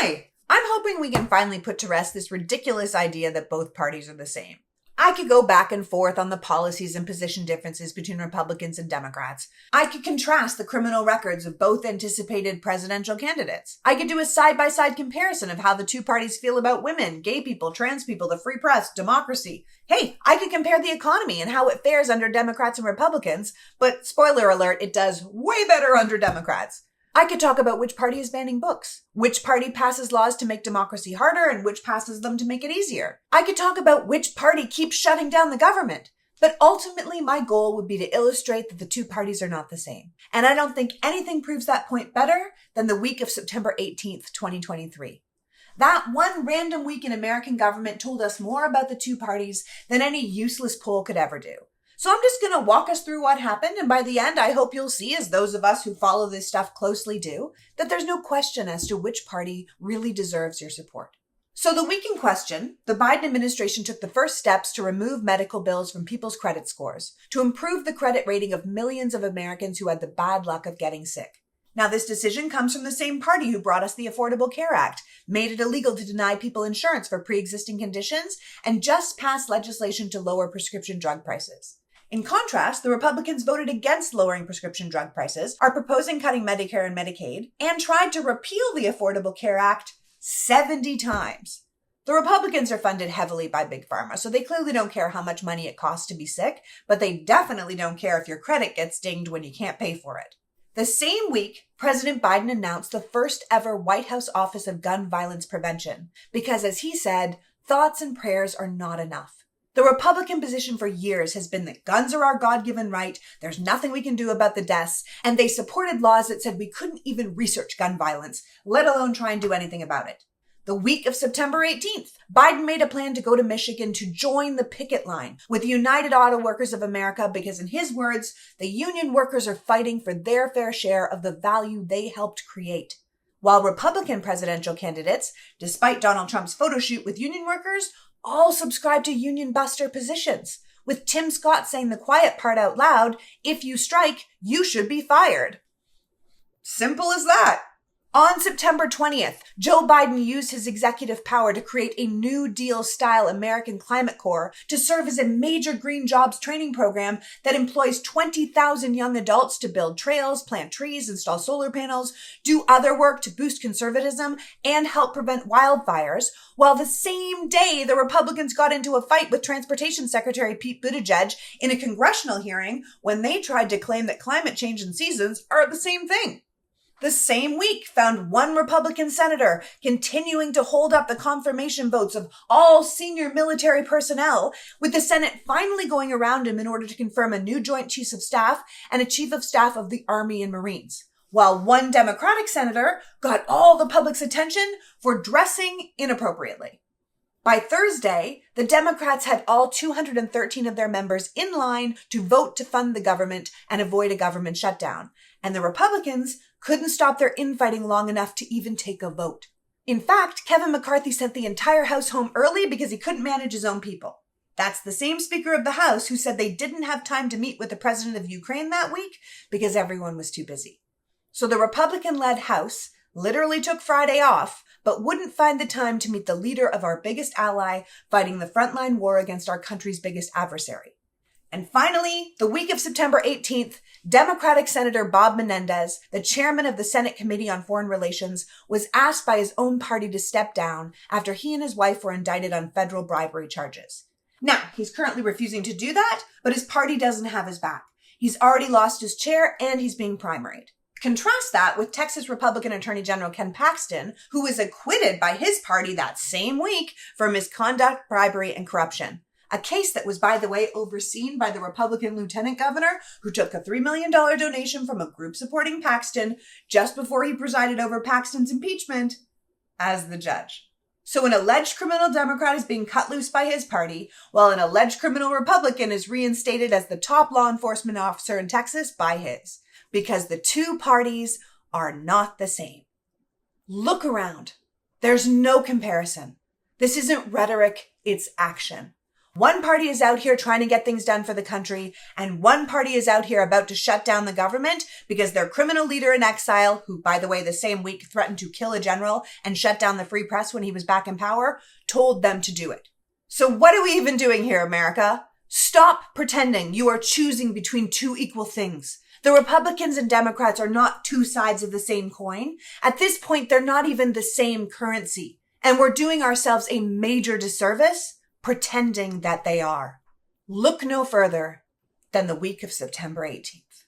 Hi, I'm hoping we can finally put to rest this ridiculous idea that both parties are the same. I could go back and forth on the policies and position differences between Republicans and Democrats. I could contrast the criminal records of both anticipated presidential candidates. I could do a side-by-side comparison of how the two parties feel about women, gay people, trans people, the free press, democracy. Hey, I could compare the economy and how it fares under Democrats and Republicans, but spoiler alert, it does way better under Democrats. I could talk about which party is banning books, which party passes laws to make democracy harder, and which passes them to make it easier. I could talk about which party keeps shutting down the government. But ultimately, my goal would be to illustrate that the two parties are not the same. And I don't think anything proves that point better than the week of September 18th, 2023. That one random week in American government told us more about the two parties than any useless poll could ever do. So I'm just going to walk us through what happened, and by the end, I hope you'll see, as those of us who follow this stuff closely do, that there's no question as to which party really deserves your support. So the week in question, the Biden administration took the first steps to remove medical bills from people's credit scores, to improve the credit rating of millions of Americans who had the bad luck of getting sick. Now, this decision comes from the same party who brought us the Affordable Care Act, made it illegal to deny people insurance for pre-existing conditions, and just passed legislation to lower prescription drug prices. In contrast, the Republicans voted against lowering prescription drug prices, are proposing cutting Medicare and Medicaid, and tried to repeal the Affordable Care Act 70 times. The Republicans are funded heavily by Big Pharma, so they clearly don't care how much money it costs to be sick, but they definitely don't care if your credit gets dinged when you can't pay for it. The same week, President Biden announced the first ever White House Office of Gun Violence Prevention, because as he said, thoughts and prayers are not enough. The Republican position for years has been that guns are our God-given right, there's nothing we can do about the deaths, and they supported laws that said we couldn't even research gun violence, let alone try and do anything about it. The week of September 18th, Biden made a plan to go to Michigan to join the picket line with the United Auto Workers of America because, in his words, the union workers are fighting for their fair share of the value they helped create. While Republican presidential candidates, despite Donald Trump's photo shoot with union workers, all subscribe to union buster positions, with Tim Scott saying the quiet part out loud, if you strike, you should be fired. Simple as that. On September 20th, Joe Biden used his executive power to create a New Deal-style American Climate Corps to serve as a major green jobs training program that employs 20,000 young adults to build trails, plant trees, install solar panels, do other work to boost conservatism, and help prevent wildfires, while the same day the Republicans got into a fight with Transportation Secretary Pete Buttigieg in a congressional hearing when they tried to claim that climate change and seasons are the same thing. The same week found one Republican senator continuing to hold up the confirmation votes of all senior military personnel, with the Senate finally going around him in order to confirm a new Joint Chiefs of Staff and a Chief of Staff of the Army and Marines, while one Democratic senator got all the public's attention for dressing inappropriately. By Thursday, the Democrats had all 213 of their members in line to vote to fund the government and avoid a government shutdown, and the Republicans couldn't stop their infighting long enough to even take a vote. In fact, Kevin McCarthy sent the entire House home early because he couldn't manage his own people. That's the same Speaker of the House who said they didn't have time to meet with the president of Ukraine that week because everyone was too busy. So the Republican-led House literally took Friday off, but wouldn't find the time to meet the leader of our biggest ally fighting the frontline war against our country's biggest adversary. And finally, the week of September 18th, Democratic Senator Bob Menendez, the chairman of the Senate Committee on Foreign Relations, was asked by his own party to step down after he and his wife were indicted on federal bribery charges. Now, he's currently refusing to do that, but his party doesn't have his back. He's already lost his chair and he's being primaried. Contrast that with Texas Republican Attorney General Ken Paxton, who was acquitted by his party that same week for misconduct, bribery, and corruption. A case that was, by the way, overseen by the Republican lieutenant governor who took a $3 million donation from a group supporting Paxton just before he presided over Paxton's impeachment as the judge. So an alleged criminal Democrat is being cut loose by his party, while an alleged criminal Republican is reinstated as the top law enforcement officer in Texas by his. Because the two parties are not the same. Look around. There's no comparison. This isn't rhetoric, it's action. One party is out here trying to get things done for the country, and one party is out here about to shut down the government because their criminal leader in exile, who, by the way, the same week threatened to kill a general and shut down the free press when he was back in power, told them to do it. So what are we even doing here, America? Stop pretending you are choosing between two equal things. The Republicans and Democrats are not two sides of the same coin. At this point, they're not even the same currency. And we're doing ourselves a major disservice pretending that they are. Look no further than the week of September 18th.